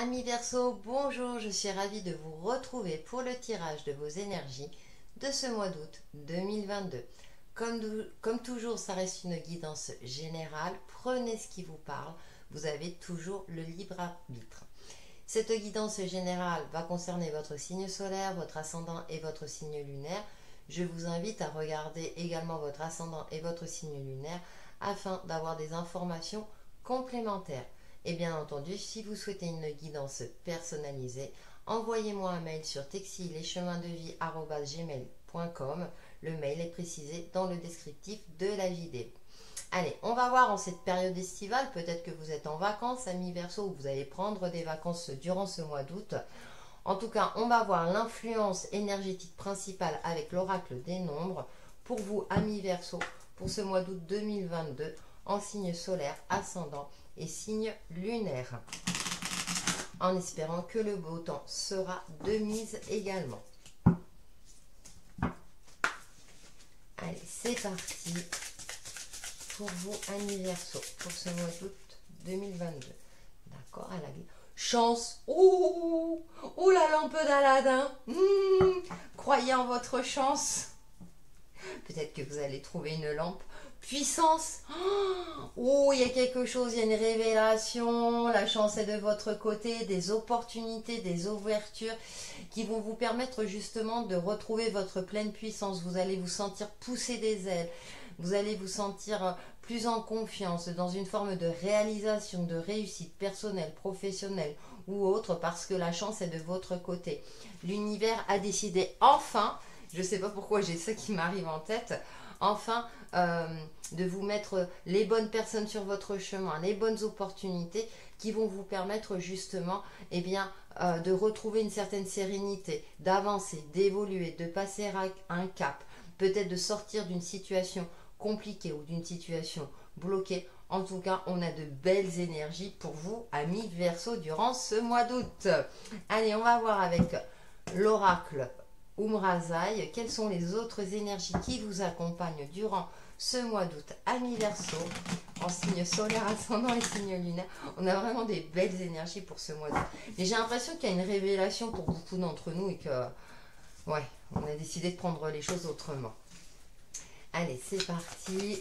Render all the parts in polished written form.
Amis Verseau, bonjour, je suis ravie de vous retrouver pour le tirage de vos énergies de ce mois d'août 2022. Comme toujours, ça reste une guidance générale, prenez ce qui vous parle, vous avez toujours le libre arbitre. Cette guidance générale va concerner votre signe solaire, votre ascendant et votre signe lunaire. Je vous invite à regarder également votre ascendant et votre signe lunaire afin d'avoir des informations complémentaires. Et bien entendu, si vous souhaitez une guidance personnalisée, envoyez-moi un mail sur textilecheminsdevie@gmail.com. Le mail est précisé dans le descriptif de la vidéo. Allez, on va voir en cette période estivale, peut-être que vous êtes en vacances, amis Verseau, ou vous allez prendre des vacances durant ce mois d'août. En tout cas, on va voir l'influence énergétique principale avec l'oracle des nombres pour vous, amis Verseau, pour ce mois d'août 2022, en signe solaire, ascendant et signe lunaire. En espérant que le beau temps sera de mise également. Allez, c'est parti pour vous, amis Verseau, pour ce mois d'août 2022. D'accord, à la chance. Oh, oh, la lampe d'Aladin. Croyez en votre chance. Peut-être que vous allez trouver une lampe. Puissance. Oh, il y a quelque chose, il y a une révélation. La chance est de votre côté. Des opportunités, des ouvertures qui vont vous permettre justement de retrouver votre pleine puissance. Vous allez vous sentir pousser des ailes. Vous allez vous sentir plus en confiance, dans une forme de réalisation, de réussite personnelle, professionnelle ou autre, parce que la chance est de votre côté. L'univers a décidé enfin, je ne sais pas pourquoi j'ai ça qui m'arrive en tête, enfin de vous mettre les bonnes personnes sur votre chemin, les bonnes opportunités qui vont vous permettre justement de retrouver une certaine sérénité, d'avancer, d'évoluer, de passer à un cap, peut-être de sortir d'une situation compliquée ou d'une situation bloquée. En tout cas, on a de belles énergies pour vous, amis Verseau, durant ce mois d'août. Allez, on va voir avec l'oracle Umrazai quelles sont les autres énergies qui vous accompagnent durant ce mois d'août, amis Verseau, en signe solaire, ascendant et signe lunaire. On a vraiment des belles énergies pour ce mois d'août. Et j'ai l'impression qu'il y a une révélation pour beaucoup d'entre nous et que, ouais, on a décidé de prendre les choses autrement. Allez, c'est parti.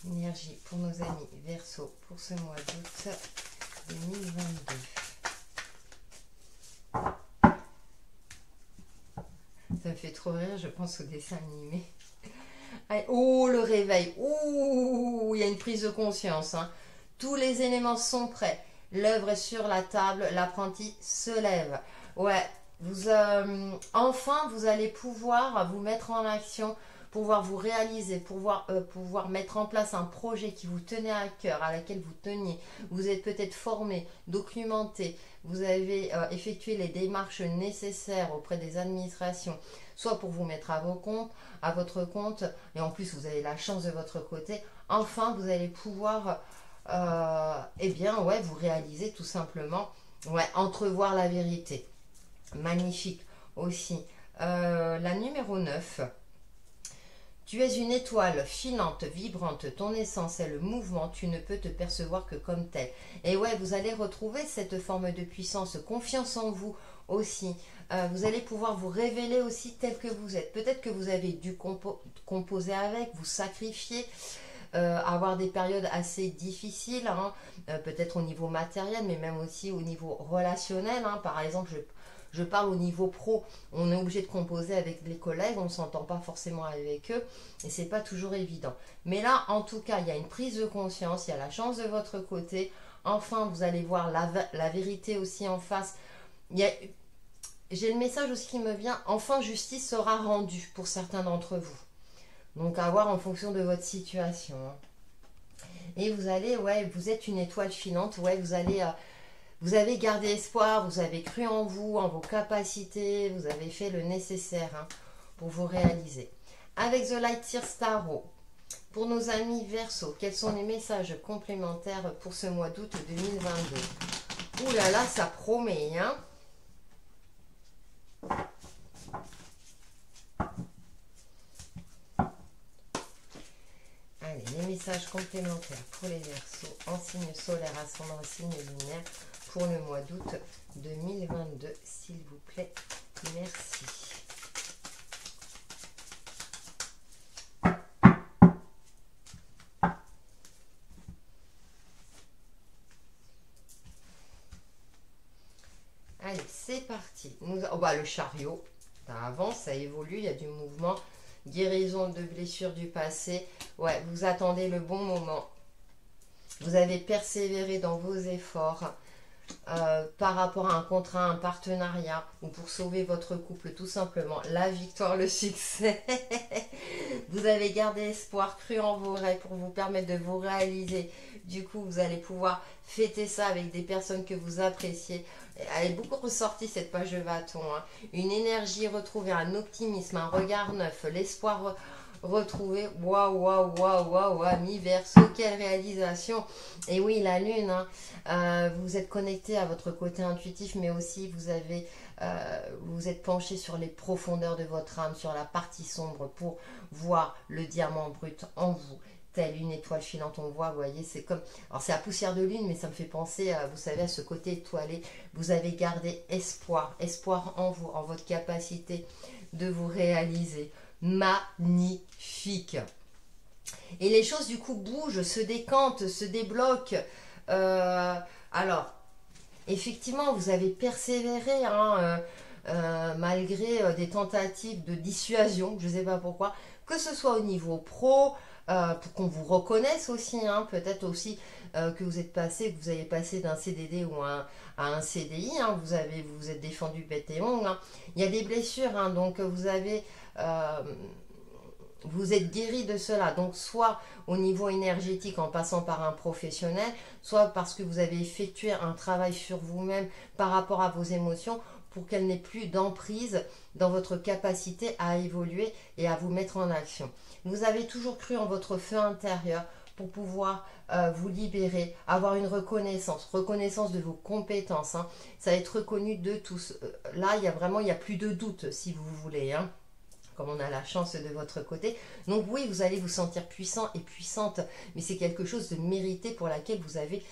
Énergie pour nos amis Verseau pour ce mois d'août 2022. Ça me fait trop rire, je pense au dessin animé. Allez, oh, le réveil. Oh, il y a une prise de conscience. Tous les éléments sont prêts. L'œuvre est sur la table, l'apprenti se lève. Ouais. Enfin, vous allez pouvoir vous mettre en action, pouvoir vous réaliser, pouvoir mettre en place un projet qui vous tenait à cœur, à laquelle vous teniez. Vous êtes peut-être formé, documenté, vous avez effectué les démarches nécessaires auprès des administrations, soit pour vous mettre à votre compte, et en plus vous avez la chance de votre côté. Enfin, vous allez pouvoir vous réaliser tout simplement, entrevoir la vérité. Magnifique aussi. La numéro 9. Tu es une étoile filante, vibrante, ton essence est le mouvement, tu ne peux te percevoir que comme tel. Et ouais, vous allez retrouver cette forme de puissance, confiance en vous aussi. Vous allez pouvoir vous révéler aussi tel que vous êtes. Peut-être que vous avez dû composer avec, vous sacrifier, avoir des périodes assez difficiles, peut-être au niveau matériel, mais même aussi au niveau relationnel. Par exemple, je parle au niveau pro, on est obligé de composer avec les collègues, on ne s'entend pas forcément avec eux et c'est pas toujours évident. Mais là, en tout cas, il y a une prise de conscience, il y a la chance de votre côté. Enfin, vous allez voir la vérité aussi en face. J'ai le message aussi qui me vient, enfin justice sera rendue pour certains d'entre vous. Donc à voir en fonction de votre situation. Et vous allez, vous êtes une étoile filante, vous avez gardé espoir, vous avez cru en vous, en vos capacités, vous avez fait le nécessaire pour vous réaliser. Avec The Light Tears Tarot, pour nos amis Verseau, quels sont les messages complémentaires pour ce mois d'août 2022? Ouh là là, ça promet, Allez, les messages complémentaires pour les Verseaux en signe solaire, ascendant, signe lunaire pour le mois d'août 2022, s'il vous plaît. Merci. Allez, c'est parti. Oh bah, le chariot, ça avance, ça évolue, il y a du mouvement. Guérison de blessures du passé. Ouais, vous attendez le bon moment. Vous avez persévéré dans vos efforts par rapport à un contrat, un partenariat ou pour sauver votre couple, tout simplement. La victoire, le succès. Vous avez gardé espoir, cru en vos rêves pour vous permettre de vous réaliser. Du coup, vous allez pouvoir fêter ça avec des personnes que vous appréciez. Elle est beaucoup ressortie cette page de bâton. Hein. Une énergie retrouvée, un optimisme, un regard neuf, l'espoir retrouvé. Waouh, waouh, waouh, waouh, ami Verseau, quelle réalisation. Et oui, la lune, hein, vous êtes connecté à votre côté intuitif, mais aussi vous êtes penché sur les profondeurs de votre âme, sur la partie sombre pour voir le diamant brut en vous. Telle une étoile filante, on voit, vous voyez, c'est comme... Alors c'est la poussière de lune, mais ça me fait penser, vous savez, à ce côté étoilé. Vous avez gardé espoir, espoir en vous, en votre capacité de vous réaliser. Magnifique. Et les choses, du coup, bougent, se décantent, se débloquent. Alors, effectivement, vous avez persévéré, hein, malgré des tentatives de dissuasion, je ne sais pas pourquoi, que ce soit au niveau pro, pour qu'on vous reconnaisse aussi, hein, peut-être aussi que vous êtes passé, que vous avez passé d'un CDD ou à un CDI, hein, vous vous êtes défendu bête et ongle, hein. Il y a des blessures, hein, donc vous êtes guéri de cela, donc soit au niveau énergétique en passant par un professionnel, soit parce que vous avez effectué un travail sur vous-même par rapport à vos émotions pour qu'elles n'aient plus d'emprise dans votre capacité à évoluer et à vous mettre en action. Vous avez toujours cru en votre feu intérieur pour pouvoir vous libérer, avoir une reconnaissance de vos compétences. Hein. Ça va être reconnu de tous. Là, il n'y a plus de doute, si vous voulez, hein, comme on a la chance de votre côté. Donc oui, vous allez vous sentir puissant et puissante, mais c'est quelque chose de mérité pour laquelle vous avez...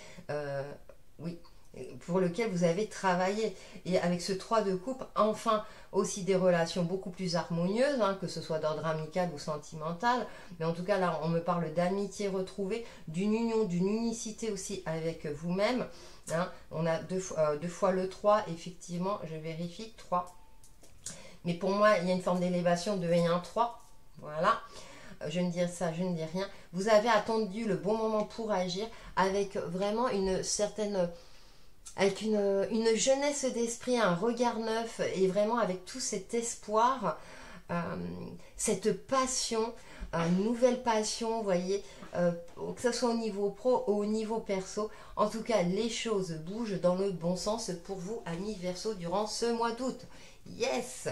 pour lequel vous avez travaillé. Et avec ce 3 de coupe, enfin aussi des relations beaucoup plus harmonieuses, hein, que ce soit d'ordre amical ou sentimental. Mais en tout cas, là, on me parle d'amitié retrouvée, d'une union, d'une unicité aussi avec vous-même. Hein. On a deux fois le 3, effectivement, je vérifie, 3. Mais pour moi, il y a une forme d'élévation de 1 et 1, 3. Voilà. Je ne dis ça, je ne dis rien. Vous avez attendu le bon moment pour agir avec vraiment une certaine... avec une jeunesse d'esprit, un regard neuf et vraiment avec tout cet espoir, cette passion, une nouvelle passion, vous voyez, que ce soit au niveau pro ou au niveau perso. En tout cas, les choses bougent dans le bon sens pour vous, amis Verseau, durant ce mois d'août. Yes!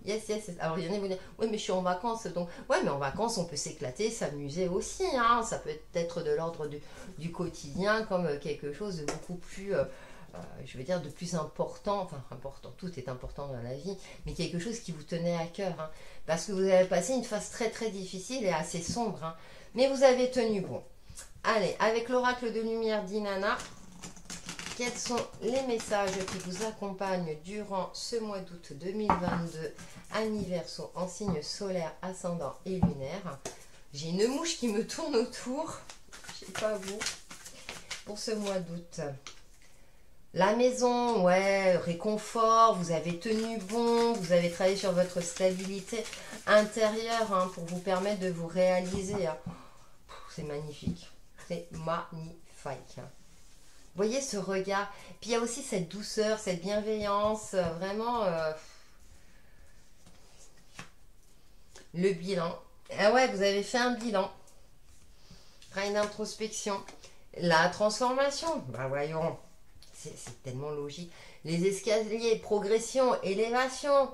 Yes, yes, yes. Alors, il y en a qui vont dire, oui, mais je suis en vacances. Donc, ouais, mais en vacances, on peut s'éclater, s'amuser aussi. Hein. Ça peut être de l'ordre du quotidien, comme quelque chose de beaucoup plus, je veux dire, de plus important. Enfin, important, tout est important dans la vie, mais quelque chose qui vous tenait à cœur. Hein. Parce que vous avez passé une phase très, très difficile et assez sombre. Hein. Mais vous avez tenu bon. Allez, avec l'oracle de lumière d'Inanna, quels sont les messages qui vous accompagnent durant ce mois d'août 2022, amis Verseau, en signe solaire, ascendant et lunaire? J'ai une mouche qui me tourne autour, je sais pas vous, pour ce mois d'août. La maison, ouais, réconfort, vous avez tenu bon, vous avez travaillé sur votre stabilité intérieure, hein, pour vous permettre de vous réaliser. Hein. C'est magnifique, c'est magnifique. Vous voyez ce regard, puis il y a aussi cette douceur, cette bienveillance, vraiment le bilan. Ah ouais, vous avez fait un bilan, travail d'introspection, la transformation, bah voyons, c'est tellement logique. Les escaliers, progression, élévation.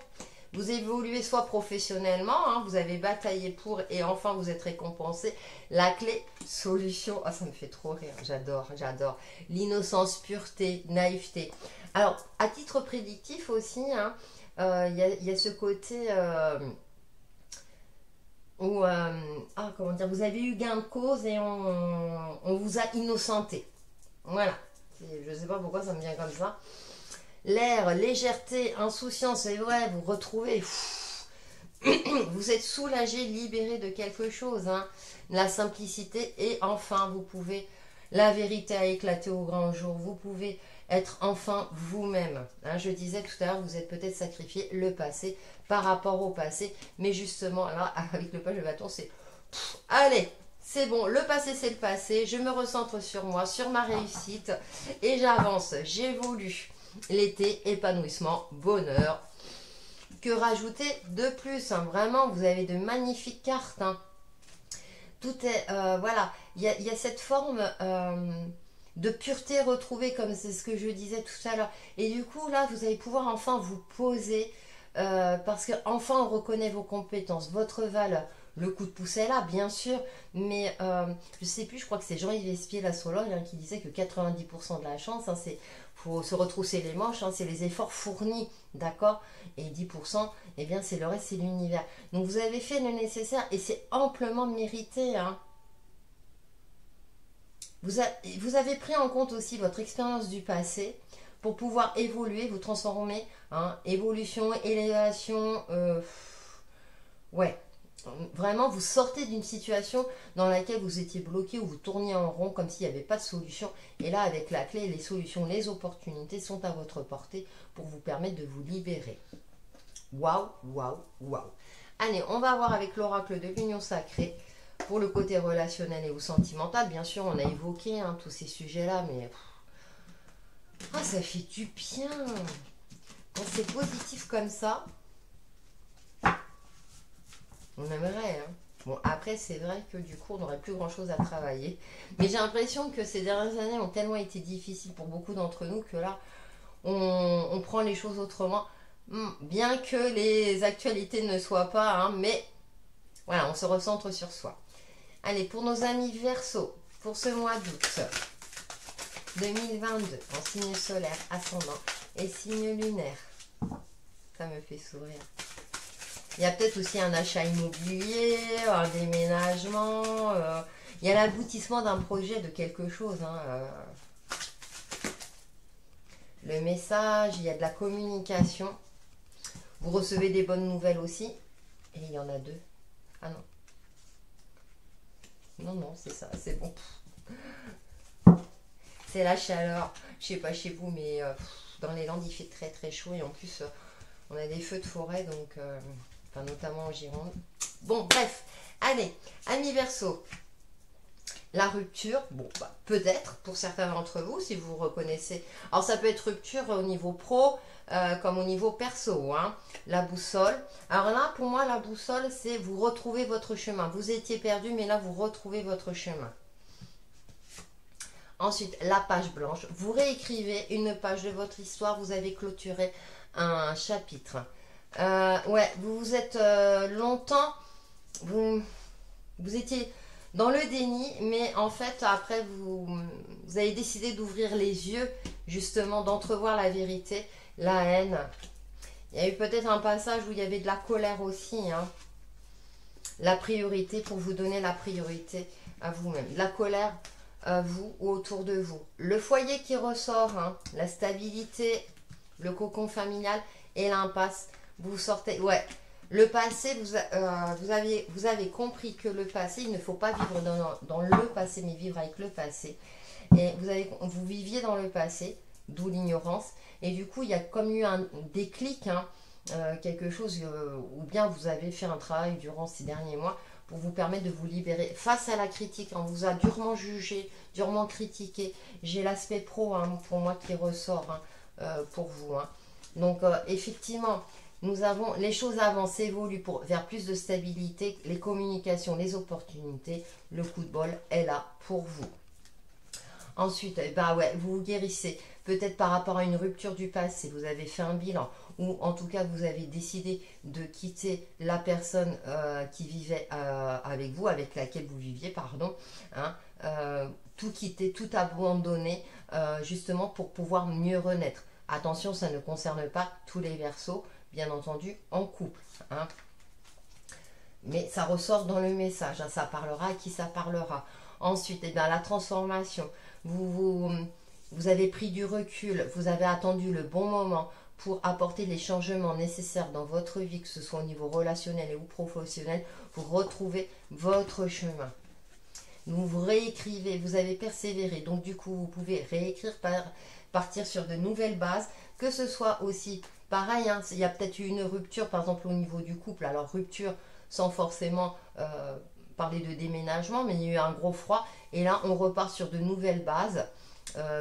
Vous évoluez soit professionnellement, hein, vous avez bataillé pour et enfin vous êtes récompensé. La clé, solution. Ah, ça me fait trop rire, j'adore, j'adore. L'innocence, pureté, naïveté. Alors, à titre prédictif aussi, hein, y a ce côté... ou comment dire, vous avez eu gain de cause et on vous a innocenté. Voilà. Je ne sais pas pourquoi ça me vient comme ça. L'air, légèreté, insouciance, c'est vrai, vous retrouvez. Vous êtes soulagé, libéré de quelque chose. Hein. La simplicité et enfin, vous pouvez... La vérité a éclaté au grand jour. Vous pouvez être enfin vous-même. Hein, je disais tout à l'heure, vous êtes peut-être sacrifié le passé par rapport au passé. Mais justement, là, avec le page de bâton, c'est... Allez, c'est bon, le passé, c'est le passé. Je me recentre sur moi, sur ma réussite. Et j'avance, j'évolue. L'été, épanouissement, bonheur. Que rajouter de plus hein. Vraiment, vous avez de magnifiques cartes. Hein. Tout est... voilà, il y a cette forme de pureté retrouvée, comme c'est ce que je disais tout à l'heure. Et du coup, là, vous allez pouvoir enfin vous poser, parce que enfin on reconnaît vos compétences, votre valeur. Le coup de pouce est là, bien sûr, mais je sais plus, je crois que c'est Jean-Yves Espier, l'astrologue, hein, qui disait que 90% de la chance, hein, c'est faut se retrousser les manches, hein, c'est les efforts fournis, d'accord. Et 10%, eh bien, c'est le reste, c'est l'univers. Donc, vous avez fait le nécessaire et c'est amplement mérité. Hein. Vous avez pris en compte aussi votre expérience du passé pour pouvoir évoluer, vous transformer. Hein, évolution, élévation, ouais. Vraiment, vous sortez d'une situation dans laquelle vous étiez bloqué ou vous tourniez en rond comme s'il n'y avait pas de solution. Et là, avec la clé, les solutions, les opportunités sont à votre portée pour vous permettre de vous libérer. Waouh, waouh, waouh. Allez, on va voir avec l'oracle de l'union sacrée pour le côté relationnel et ou sentimental. Bien sûr, on a évoqué hein, tous ces sujets-là, mais ça fait du bien. Quand c'est positif comme ça, on aimerait. Hein. Bon, après, c'est vrai que du coup, on n'aurait plus grand-chose à travailler. Mais j'ai l'impression que ces dernières années ont tellement été difficiles pour beaucoup d'entre nous que là, on prend les choses autrement. Bien que les actualités ne soient pas, hein, mais voilà, on se recentre sur soi. Allez, pour nos amis Verseau, pour ce mois d'août 2022, en signe solaire, ascendant et signe lunaire, ça me fait sourire. Il y a peut-être aussi un achat immobilier, un déménagement, il y a l'aboutissement d'un projet de quelque chose. Hein, le message, il y a de la communication. Vous recevez des bonnes nouvelles aussi. Et il y en a deux. Ah non. Non, non, c'est ça, c'est bon. C'est la chaleur. Je sais pas chez vous, mais dans les Landes, il fait très très chaud. Et en plus, on a des feux de forêt, donc, enfin, notamment en Gironde. Bon, bref. Allez, amis Verseau. La rupture, bon, bah, peut-être pour certains d'entre vous, si vous vous reconnaissez. Alors, ça peut être rupture au niveau pro, comme au niveau perso. Hein. La boussole. Alors là, pour moi, la boussole, c'est vous retrouvez votre chemin. Vous étiez perdu, mais là, vous retrouvez votre chemin. Ensuite, la page blanche. Vous réécrivez une page de votre histoire. Vous avez clôturé un chapitre. Ouais, vous vous êtes longtemps... Vous étiez dans le déni, mais en fait, après, vous avez décidé d'ouvrir les yeux, justement, d'entrevoir la vérité, la haine. Il y a eu peut-être un passage où il y avait de la colère aussi. Hein. La priorité, pour vous donner la priorité à vous-même. La colère, à vous ou autour de vous. Le foyer qui ressort, hein, la stabilité, le cocon familial et l'impasse. Vous sortez... Ouais. Le passé, vous avez compris que le passé, il ne faut pas vivre dans le passé, mais vivre avec le passé. Et vous viviez dans le passé, d'où l'ignorance. Et du coup, il y a comme eu un déclic, hein, quelque chose, ou bien vous avez fait un travail durant ces derniers mois pour vous permettre de vous libérer face à la critique. On vous a durement jugé, durement critiqué. J'ai l'aspect pro, hein, pour moi, qui ressort hein, pour vous. Hein. Donc, effectivement... Nous avons, les choses avancent, évoluent vers plus de stabilité, les communications, les opportunités, le coup de bol est là pour vous. Ensuite, bah ouais, vous vous guérissez, peut-être par rapport à une rupture du passé, vous avez fait un bilan, ou en tout cas vous avez décidé de quitter la personne qui vivait avec vous, avec laquelle vous viviez, pardon, hein, tout quitter, tout abandonner, justement pour pouvoir mieux renaître. Attention, ça ne concerne pas tous les Verseaux, bien entendu, en couple. Hein. Mais ça ressort dans le message, hein, ça parlera à qui ça parlera. Ensuite, eh bien, la transformation. Vous avez pris du recul, vous avez attendu le bon moment pour apporter les changements nécessaires dans votre vie, que ce soit au niveau relationnel ou professionnel, pour retrouver votre chemin. Vous réécrivez, vous avez persévéré, donc du coup vous pouvez réécrire, partir sur de nouvelles bases, que ce soit aussi pareil, hein, il y a peut-être eu une rupture par exemple au niveau du couple, alors rupture sans forcément parler de déménagement, mais il y a eu un gros froid et là on repart sur de nouvelles bases.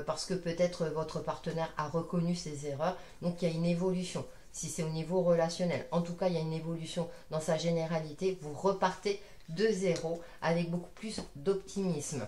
Parce que peut-être votre partenaire a reconnu ses erreurs, donc il y a une évolution. Si c'est au niveau relationnel, en tout cas il y a une évolution dans sa généralité, vous repartez de zéro avec beaucoup plus d'optimisme.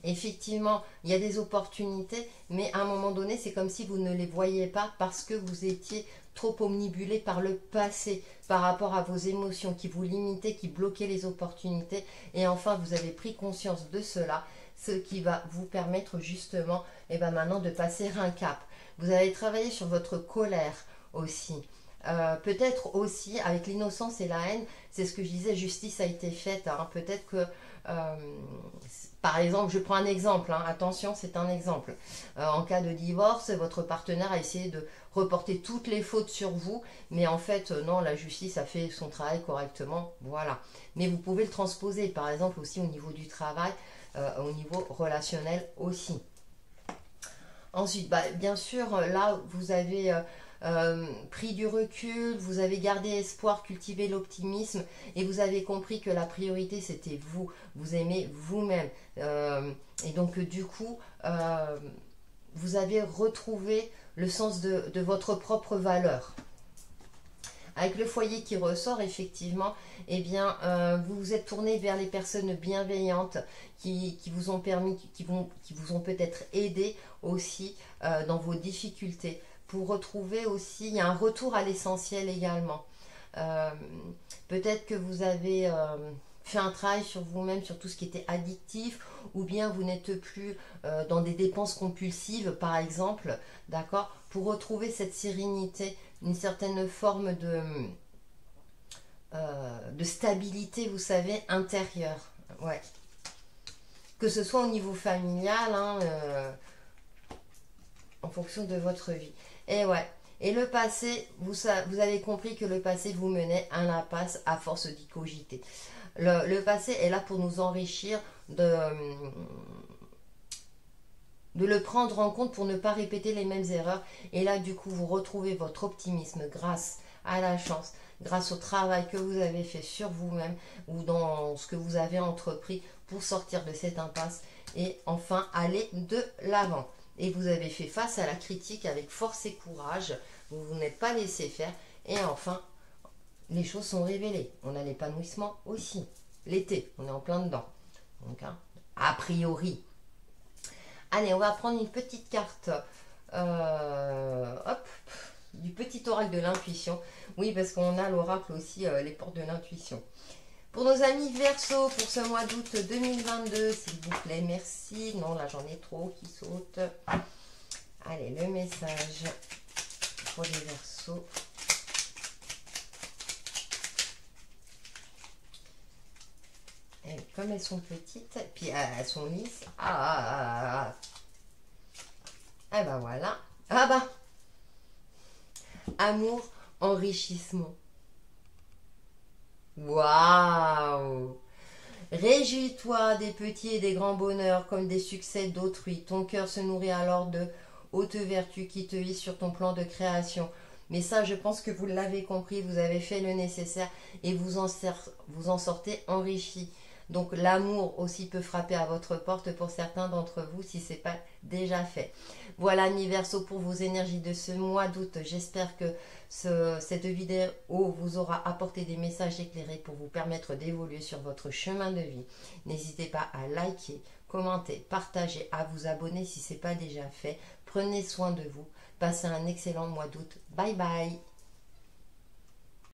Effectivement, il y a des opportunités, mais à un moment donné, c'est comme si vous ne les voyiez pas parce que vous étiez trop omnibulé par le passé, par rapport à vos émotions qui vous limitaient, qui bloquaient les opportunités. Et enfin, vous avez pris conscience de cela, ce qui va vous permettre justement, et ben maintenant, de passer un cap. Vous allez travailler sur votre colère aussi. Peut-être aussi avec l'innocence et la haine, c'est ce que je disais, justice a été faite, hein. Peut-être que par exemple, je prends un exemple, hein, attention, c'est un exemple. En cas de divorce, votre partenaire a essayé de reporter toutes les fautes sur vous, mais en fait, non, la justice a fait son travail correctement, voilà. Mais vous pouvez le transposer, par exemple, aussi au niveau du travail, au niveau relationnel aussi. Ensuite, bah, bien sûr, là, vous avez pris du recul, vous avez gardé espoir, cultivé l'optimisme et vous avez compris que la priorité, c'était vous. Vous aimez vous-même. Et donc, du coup, vous avez retrouvé le sens de votre propre valeur. Avec le foyer qui ressort, effectivement, eh bien, vous vous êtes tourné vers les personnes bienveillantes qui vous ont permis, qui vous ont peut-être aidé aussi dans vos difficultés. Pour retrouver aussi, il y a un retour à l'essentiel également. Peut-être que vous avez fait un travail sur vous-même, sur tout ce qui était addictif, ou bien vous n'êtes plus dans des dépenses compulsives, par exemple, d'accord, pour retrouver cette sérénité, une certaine forme de stabilité, vous savez, intérieure. Ouais. Que ce soit au niveau familial, hein, en fonction de votre vie. Et ouais. Et le passé, vous avez compris que le passé vous menait à l'impasse à force d'y cogiter. Le passé est là pour nous enrichir, de le prendre en compte pour ne pas répéter les mêmes erreurs. Et là, du coup, vous retrouvez votre optimisme grâce à la chance, grâce au travail que vous avez fait sur vous-même ou dans ce que vous avez entrepris pour sortir de cette impasse et enfin aller de l'avant. Et vous avez fait face à la critique avec force et courage. Vous vous n'êtes pas laissé faire. Et enfin, les choses sont révélées. On a l'épanouissement aussi. L'été, on est en plein dedans. Donc, hein, a priori. Allez, on va prendre une petite carte. Hop, du petit oracle de l'intuition. Oui, parce qu'on a l'oracle aussi, les portes de l'intuition. Pour nos amis Verseau, pour ce mois d'août 2022, s'il vous plaît, merci. Non, là, j'en ai trop qui sautent. Allez, le message pour les Verseaux. Et comme elles sont petites, puis elles sont lisses. Ah ben voilà. Ah bah. Amour, enrichissement. Waouh! Réjouis-toi des petits et des grands bonheurs comme des succès d'autrui. Ton cœur se nourrit alors de hautes vertus qui te hissent sur ton plan de création. Mais ça, je pense que vous l'avez compris, vous avez fait le nécessaire et vous en sortez enrichi. Donc l'amour aussi peut frapper à votre porte pour certains d'entre vous si ce n'est pas déjà fait. Voilà mi Verseau pour vos énergies de ce mois d'août. J'espère que cette vidéo vous aura apporté des messages éclairés pour vous permettre d'évoluer sur votre chemin de vie. N'hésitez pas à liker, commenter, partager, à vous abonner si ce n'est pas déjà fait. Prenez soin de vous. Passez un excellent mois d'août. Bye bye.